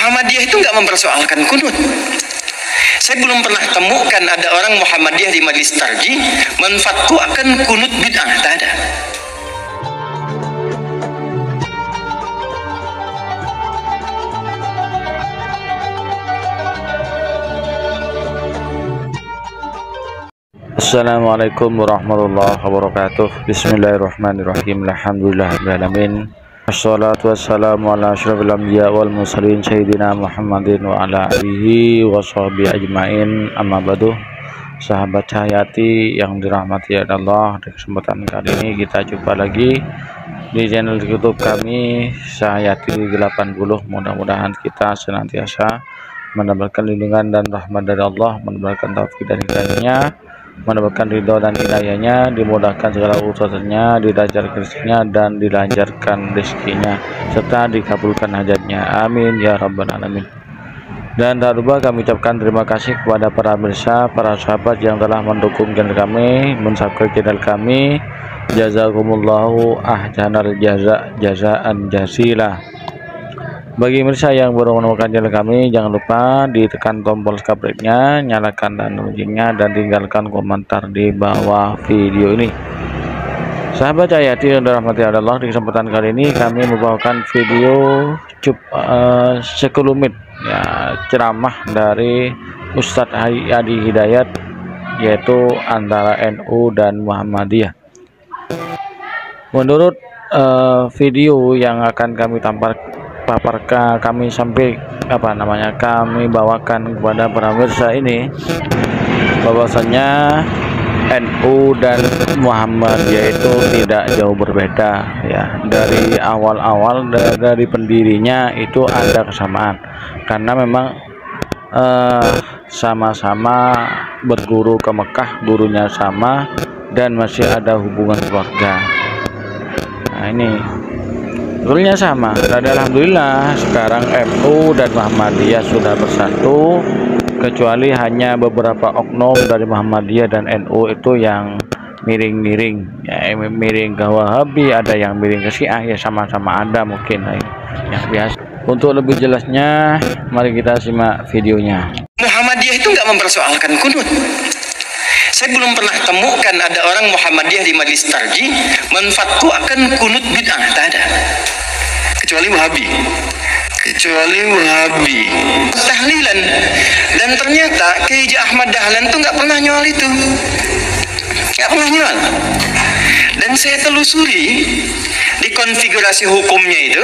Muhammadiyah itu nggak mempersoalkan kunut. Saya belum pernah temukan ada orang Muhammadiyah di majelis tarji menfatwakan kunut bid'ah, tak ada. Assalamualaikum warahmatullahi wabarakatuh. Bismillahirrahmanirrahim. Alhamdulillahirrahmanirrahim. Assalatu wassalamu ala asyrafil anbiya wal mursalin sayyidina Muhammadin wa ala alihi wa sahbihi ajmain. Amma ba'du. Sahabat Cahayati yang dirahmati Allah, di kesempatan kali ini kita jumpa lagi di channel YouTube kami Cahayati 80. Mudah-mudahan kita senantiasa mendapatkan lindungan dan rahmat dari Allah, mendapatkan taufik dan hidayahnya, mendapatkan ridho dan hidayahnya, dimudahkan segala urusannya, dilancarkan rezekinya dan dilancarkan rezekinya, serta dikabulkan hajatnya. Amin ya rabbal alamin. Dan tak lupa kami ucapkan terima kasih kepada para pemirsa, para sahabat yang telah mendukung channel kami, mensubscribe channel kami. Jazakumullahu ahsanal jazaan jazila. Bagi pemirsa yang baru menemukan channel kami, jangan lupa ditekan tombol subscribe-nya, nyalakan dan loncengnya, dan tinggalkan komentar di bawah video ini. Sahabat Cahayati yang dirahmati Allah, di kesempatan kali ini kami membawakan video sekelumit ya, ceramah dari Ustadz Hadi Hidayat, yaitu antara NU dan Muhammadiyah. Menurut video yang akan kami kami bawakan kepada para pemirsa ini, bahwasannya NU dan Muhammadiyah itu tidak jauh berbeda ya. Dari awal-awal dari pendirinya itu ada kesamaan, karena memang sama-sama berguru ke Mekah, gurunya sama, dan masih ada hubungan keluarga. Nah, ini betulnya sama. Dan alhamdulillah sekarang NU dan Muhammadiyah sudah bersatu, kecuali hanya beberapa oknum dari Muhammadiyah dan NU itu yang miring-miring ya, miring ke Wahabi, ada yang miring ke Syiah, ya sama-sama ada mungkin ya, biasa. Untuk lebih jelasnya mari kita simak videonya. Muhammadiyah itu nggak mempersoalkan kunut. Saya belum pernah temukan ada orang Muhammadiyah di majelis tarji menfatwakan kunut bid'ah, tak ada. Kecuali Wahabi tahlilan. Dan ternyata Kiai Ahmad Dahlan tuh nggak pernah nyual itu, nggak pernah nyual. Dan saya telusuri di konfigurasi hukumnya itu,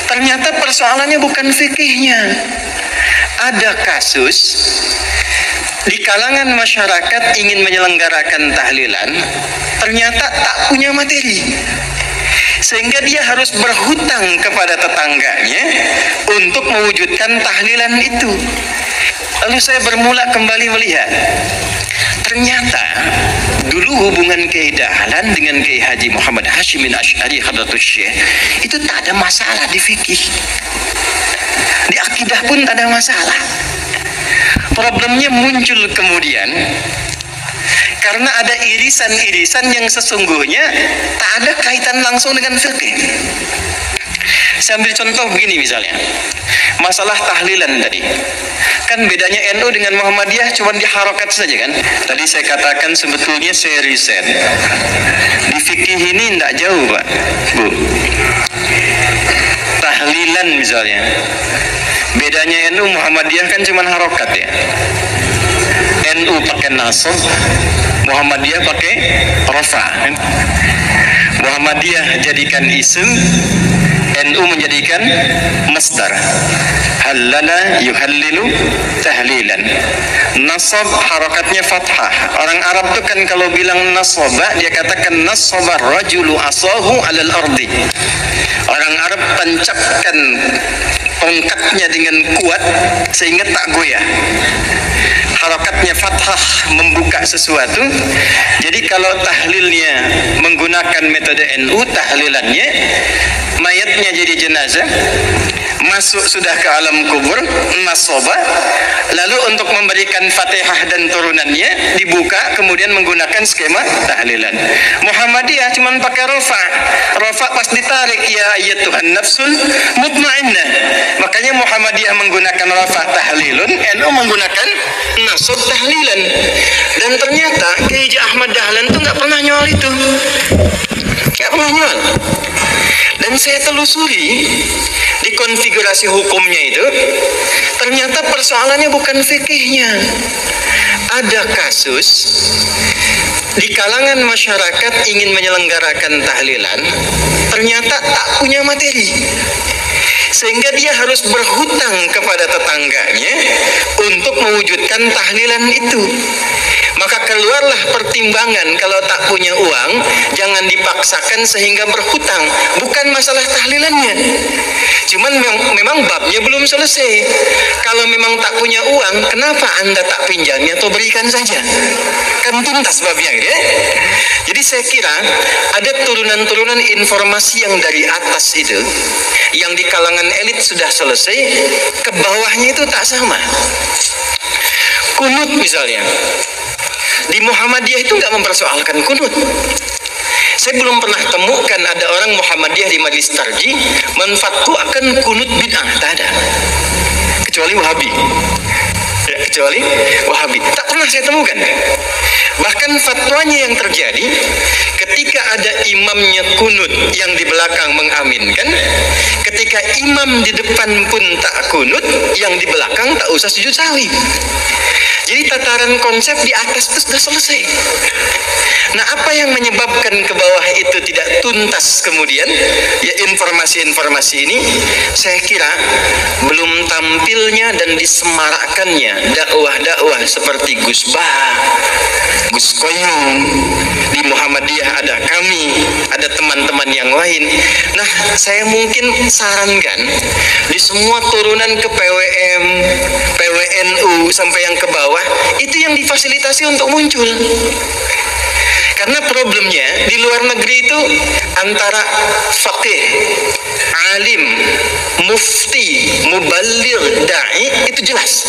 ternyata persoalannya bukan fikihnya. Ada kasus di kalangan masyarakat ingin menyelenggarakan tahlilan, ternyata tak punya materi, sehingga dia harus berhutang kepada tetangganya untuk mewujudkan tahlilan itu. Lalu saya bermula kembali melihat, ternyata dulu hubungan Kiai Dahlan dengan Kiai Haji Muhammad Hashimin Asy'ari Hadratus Syekh itu tak ada masalah di fikih, di akidah pun tak ada masalah. Problemnya muncul kemudian karena ada irisan-irisan yang sesungguhnya tak ada kaitan langsung dengan fikih. Saya ambil contoh begini misalnya, masalah tahlilan tadi. Kan bedanya NU dengan Muhammadiyah cuma di harokat saja kan. Tadi saya katakan sebetulnya saya riset. Di fikih ini tidak jauh Pak, Bu. Tahlilan misalnya, bedanya NU Muhammadiyah kan cuma harokat ya. NU pakai nasab, Muhammadiyah pakai rafa. Muhammadiyah jadikan isim, NU menjadikan masdar. Halala yuhallilu tahlilan. Nasab harakatnya fathah. Orang Arab itu kan kalau bilang nasaba, dia katakan nasaba rajulu asahu alal ardi. Orang Arab tancapkan tongkatnya dengan kuat sehingga tak goyah. Harakatnya fathah membuka sesuatu. Jadi kalau tahlilnya menggunakan metode NU, tahlilannya mayat mayatnya jadi jenazah, masuk sudah ke alam kubur, nasoba, lalu untuk memberikan Fatihah dan turunannya dibuka, kemudian menggunakan skema tahlilan. Muhammadiyah cuma pakai rofa pas ditarik, ya ayyatuhan nafsul mutmainnah. Makanya Muhammadiyah menggunakan rofa tahlilun, NU menggunakan nasob tahlilan. Dan ternyata Kiai Ahmad Dahlan tuh nggak pernah nyual itu, nggak pernah nyual. Dan saya telusuri di konfigurasi hukumnya itu, ternyata persoalannya bukan fikihnya. Ada kasus di kalangan masyarakat ingin menyelenggarakan tahlilan, ternyata tak punya materi, sehingga dia harus berhutang kepada tetangganya untuk mewujudkan tahlilan itu. Maka keluarlah pertimbangan, kalau tak punya uang jangan dipaksakan sehingga berhutang. Bukan masalah tahlilannya, cuman memang babnya belum selesai. Kalau memang tak punya uang, kenapa Anda tak pinjamnya atau berikan saja? Kan tuntas babnya, ya? Jadi saya kira ada turunan-turunan informasi yang dari atas itu, yang di kalangan elit sudah selesai, ke bawahnya itu tak sama. Kunut misalnya, di Muhammadiyah itu nggak mempersoalkan kunut. Saya belum pernah temukan ada orang Muhammadiyah di Majelis Tarjih menfatwakan kunut bid'ah, tak ada. Kecuali Wahabi. Ya, kecuali Wahabi. Tak pernah saya temukan. Bahkan fatwanya yang terjadi ketika ada imamnya kunut yang di belakang mengaminkan, ketika imam di depan pun tak kunut, yang di belakang tak usah sujud sahwi. Jadi tataran konsep di atas itu sudah selesai. Nah, apa yang menyebabkan ke bawah itu tidak tuntas kemudian? Ya, informasi-informasi ini saya kira belum tampilnya dan disemarakannya dakwah-dakwah seperti Gus Bah, Gus Koyong. Di Muhammadiyah ada kami, ada teman-teman yang lain. Nah, saya mungkin sarankan di semua turunan ke PWM, PWNU sampai yang ke bawah, itu yang difasilitasi untuk muncul. Karena problemnya di luar negeri itu antara faqih, alim, mufti, muballigh, da'i itu jelas.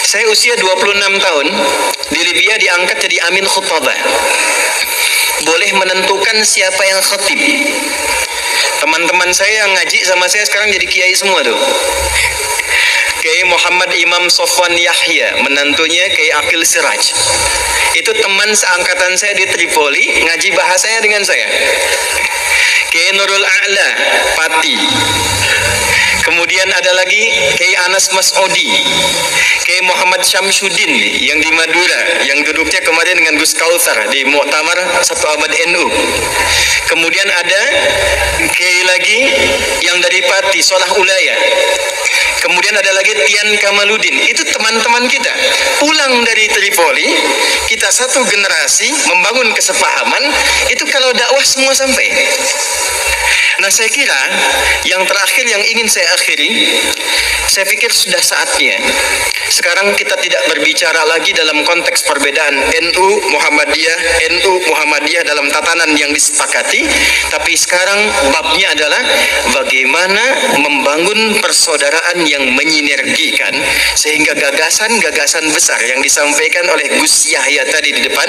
Saya usia 26 tahun, di Libya diangkat jadi amin khutbah. Boleh menentukan siapa yang khatib. Teman-teman saya yang ngaji sama saya sekarang jadi kiai semua tuh. Kiai Muhammad Imam Sofwan Yahya, menantunya Kiai Akil Siraj. Itu teman seangkatan saya di Tripoli, ngaji bahasanya dengan saya. Kiai Nurul A'la, Pati. Kemudian ada lagi Kiai Anas Mas'udi, Kiai Muhammad Syamsuddin yang di Madura, yang duduknya kemarin dengan Gus Kautsar di Muktamar Satu Abad NU. Kemudian ada Kiai lagi yang dari Pati, Solah Ulaya. Kemudian ada lagi Tian Kamaludin. Itu teman-teman kita pulang dari Tripoli, kita satu generasi membangun kesepahaman. Itu kalau dakwah semua sampai. Nah, saya kira yang terakhir yang ingin saya akhiri, saya pikir sudah saatnya sekarang kita tidak berbicara lagi dalam konteks perbedaan NU Muhammadiyah dalam tatanan yang disepakati, tapi sekarang babnya adalah bagaimana membangun persaudaraan yang menyinergikan, sehingga gagasan-gagasan besar yang disampaikan oleh Gus Yahya tadi di depan,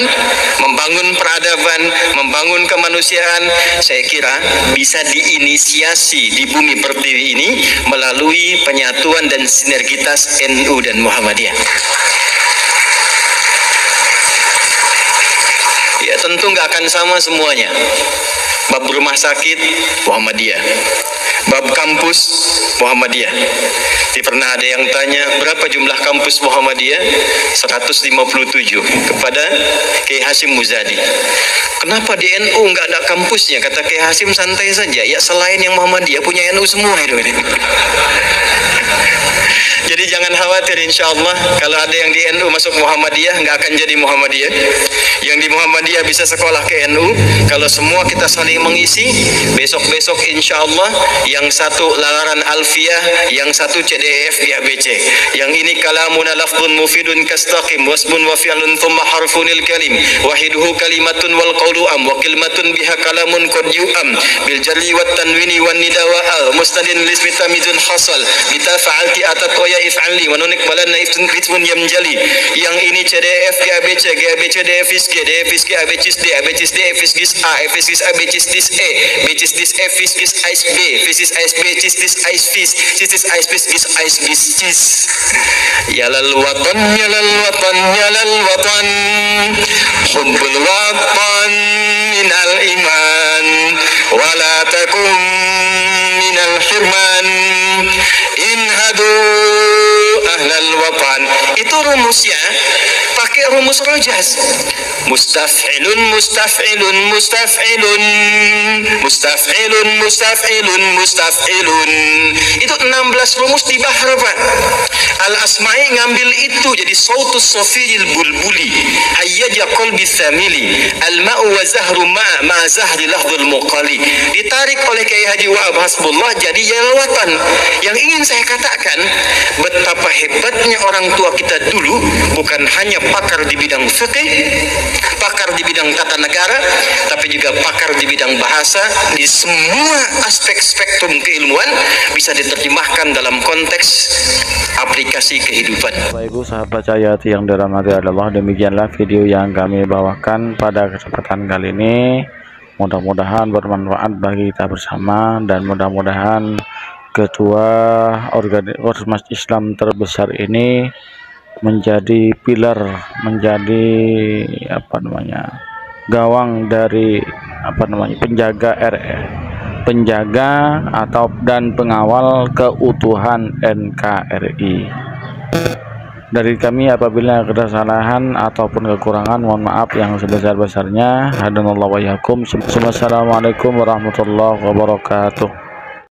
membangun peradaban, membangun kemanusiaan, saya kira bisa diinisiasi di bumi pertiwi ini melalui penyatuan dan sinergitas NU dan Muhammadiyah. Ya, tentu nggak akan sama semuanya. Bab rumah sakit Muhammadiyah, bab kampus Muhammadiyah. Pernah ada yang tanya berapa jumlah kampus Muhammadiyah? 157 kepada Kiai Hasyim Muzadi. Kenapa di NU nggak ada kampusnya? Kata Kiai Hasyim, santai saja. Ya, selain yang Muhammadiyah punya NU semua itu. Jadi jangan Jangan khawatir, insya Allah kalau ada yang di NU masuk Muhammadiyah nggak akan jadi Muhammadiyah. Yang di Muhammadiyah bisa sekolah ke NU. Kalau semua kita saling mengisi, besok-besok insya Allah yang satu lalaran Alfiyah, yang satu CDF di ABC. Yang ini kalamun lafdun mufidun kastaqim wasmun wa fi'lun thumma harfunil kalim wahiduhu kalimatun wal qawlu am wa kalimatun biha kalamun qad yu'am bil jarri wat tanwini wan nida wa al mustadin lismi tamizun hasal bita fa'alti atat wa ya if'ali wa nunik balanna ismun yamjali. Yang ini CDF GABC GABC DF G DF G ABC D ABC D F G A F G A ABC D E ABC D F G A B F G A B C D I S F C A S B I S B ya lal watan ya lal watan ya lal watan hubbul watan minal iman wala takum minal hirman inhadu ahlal watan. Itu rumusnya pakai rumus rojaz. Mustaf'ilun mustaf'ilun mustaf'ilun mustaf'ilun mustaf'ilun mustaf'ilun. Itu 16 rumus di bahar, Pak. Al-Asma'i ngambil itu jadi sautus sofiyil bulbuli hayyaja qalbi thamili al-ma'u wa zahru ma zahri lahdul muqali. Ditarik oleh Kiai Haji Wahab Hasbullah jadi yalwatan. Yang ingin saya katakan, betapa hebatnya orang tua kita dulu, bukan hanya pakar di bidang fikih, pakar di bidang tata negara, tapi juga pakar di bidang bahasa. Di semua aspek spektrum keilmuan bisa diterjemahkan dalam konteks aplikasi kehidupan. Bapak Ibu sahabat Cahayati yang dirahmati Allah, demikianlah video yang kami bawakan pada kesempatan kali ini. Mudah-mudahan bermanfaat bagi kita bersama, dan mudah-mudahan ketua ormas Islam terbesar ini menjadi pilar, menjadi gawang dari penjaga penjaga atau dan pengawal keutuhan NKRI. Dari kami apabila ada kesalahan ataupun kekurangan, mohon maaf yang sebesar-besarnya. Hadanallahu wa iyyakum. Wassalamualaikum warahmatullahi wabarakatuh.